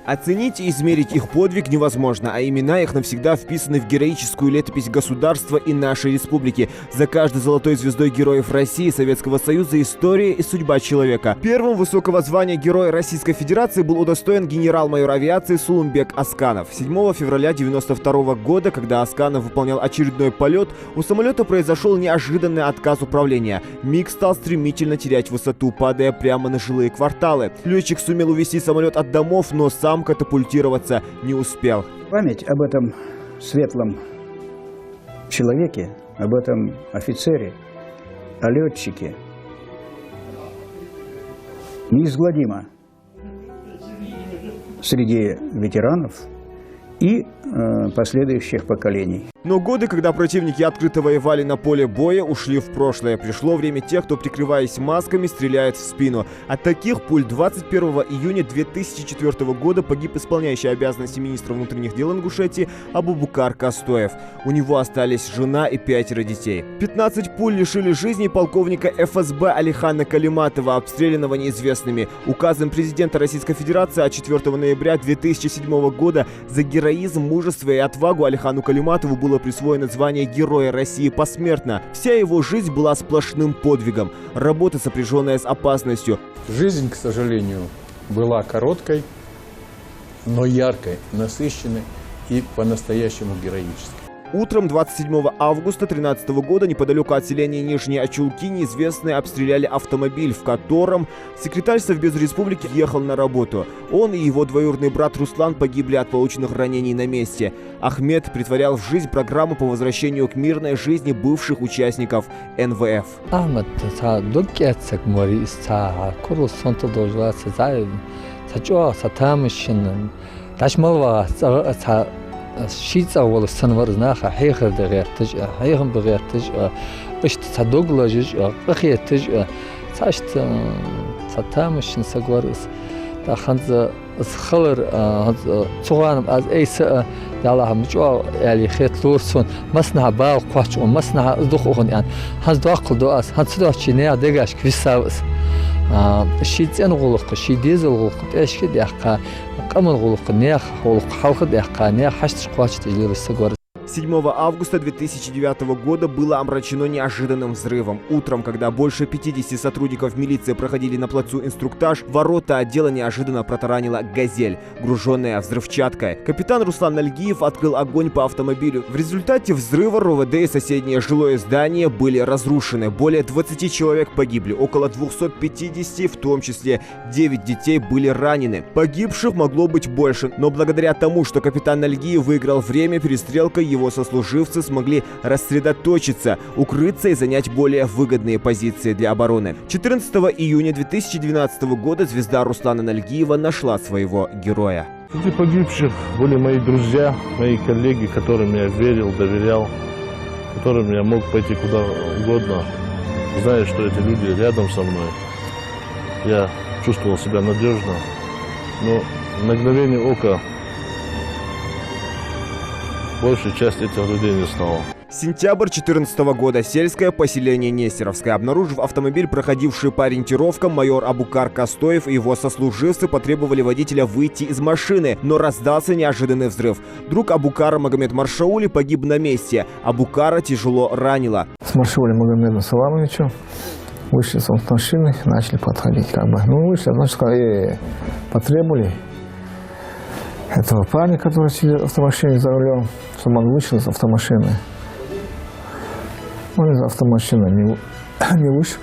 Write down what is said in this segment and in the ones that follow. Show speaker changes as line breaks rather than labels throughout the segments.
Оценить и измерить их подвиг невозможно, а имена их навсегда вписаны в героическую летопись государства и нашей республики. За каждой золотой звездой Героев России и Советского Союза история и судьба человека. Первым высокого звания Героя Российской Федерации был удостоен генерал-майор авиации Сулумбек Асканов. 7 февраля 1992 года, когда Асканов выполнял очередной полет, у самолета произошел неожиданный отказ управления. МиГ стал стремительно терять высоту, падая прямо на жилые кварталы. Летчик сумел увести самолет от домов, но сам катапультироваться не успел.
Память об этом светлом человеке, об этом офицере, о летчике неизгладима среди ветеранов и последующих поколений.
Но годы, когда противники открыто воевали на поле боя, ушли в прошлое. Пришло время тех, кто, прикрываясь масками, стреляет в спину. От таких пуль 21 июня 2004 года погиб исполняющий обязанности министра внутренних дел Ингушетии Абубукар Кастоев. У него остались жена и 5 детей. 15 пуль лишили жизни полковника ФСБ Алихана Калиматова, обстрелянного неизвестными. Указом президента Российской Федерации от 4 ноября 2007 года за героизм, мужество и отвагу Алихану Калиматову было присвоено звание Героя России посмертно. Вся его жизнь была сплошным подвигом. Работа, сопряженная с опасностью.
Жизнь, к сожалению, была короткой, но яркой, насыщенной и по-настоящему героической.
Утром 27 августа 2013 года неподалеку от селения Нижние Очулки неизвестные обстреляли автомобиль, в котором секретарь Совбеза Республики ехал на работу. Он и его двоюродный брат Руслан погибли от полученных ранений на месте. Ахмед притворял в жизнь программу по возвращению к мирной жизни бывших участников НВФ.
شيء أول السنة ورزناها حيخر دغير تجأ حيخم بغير تجأ بشت صدوق ججأ بخير تجأ ساشت ستامش نسقورس دا خنز خلر صغانم از أيس يلا هم جو يعني خيط لورسون مسنا باو قاش ومسنا دخون يعني هز داخل دواس هز داخل شيء دقاش كويساوس شيء أنغلق شيء ديزل غلق إيش كده يحكي قمر غلق نيخ غلق حلقة يحكي نيخ حشت قاش تجلي السجور.
7 августа 2009 года было омрачено неожиданным взрывом. Утром, когда больше 50 сотрудников милиции проходили на плацу инструктаж, ворота отдела неожиданно протаранила «Газель», груженная взрывчаткой. Капитан Руслан Нальгиев открыл огонь по автомобилю. В результате взрыва РОВД и соседнее жилое здание были разрушены. Более 20 человек погибли, около 250, в том числе 9 детей, были ранены. Погибших могло быть больше, но благодаря тому, что капитан Нальгиев выиграл время, перестрелка, его сослуживцы смогли рассредоточиться, укрыться и занять более выгодные позиции для обороны. 14 июня 2012 года звезда Руслана Нальгиева нашла своего героя.
Среди погибших были мои друзья, мои коллеги, которым я верил, доверял, которым я мог пойти куда угодно, зная, что эти люди рядом со мной. Я чувствовал себя надежно, но на мгновение ока большая часть этих людей не стала.
Сентябрь 2014 года. Сельское поселение Нестеровское. Обнаружив автомобиль, проходивший по ориентировкам, майор Абукар Кастоев и его сослуживцы потребовали водителя выйти из машины, но раздался неожиданный взрыв. Друг Абукара Магомед Маршаули погиб на месте. Абукара тяжело ранило.
С Маршаули Магомедом Саламовичем вышли с машины, начали подходить. Ну, вышли, значит, сказали, потребовали этого парня, который сидел в автомашине за рулем, чтобы он вышел из автомашины. Он из автомашины не вышел.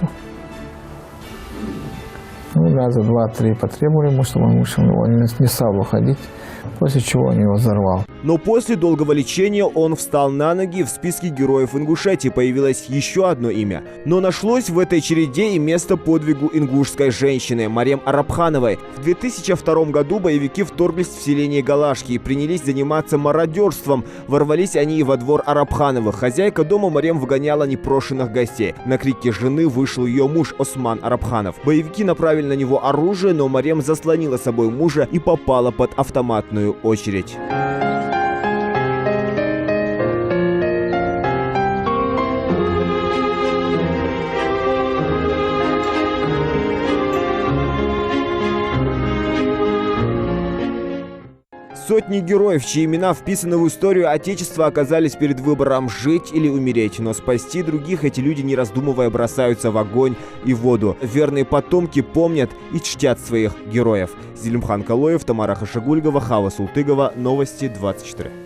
Ну, раза 2-3 потребовали ему, чтобы он вышел, но он не стал выходить, после чего он его взорвал.
Но после долгого лечения он встал на ноги, и в списке героев Ингушетии появилось еще одно имя. Но нашлось в этой череде и место подвигу ингушской женщины Марем Арабхановой. В 2002 году боевики вторглись в селение Галашки и принялись заниматься мародерством. Ворвались они и во двор Арабхановых. Хозяйка дома Марем выгоняла непрошенных гостей. На крики жены вышел ее муж Осман Арабханов. Боевики направили на него оружие, но Марем заслонила собой мужа и попала под автоматную очередь. Сотни героев, чьи имена вписаны в историю Отечества, оказались перед выбором жить или умереть. Но спасти других эти люди, не раздумывая, бросаются в огонь и воду. Верные потомки помнят и чтят своих героев. Зелимхан Калоев, Тамара Хашагульгова, Хава Султыгова. Новости 24.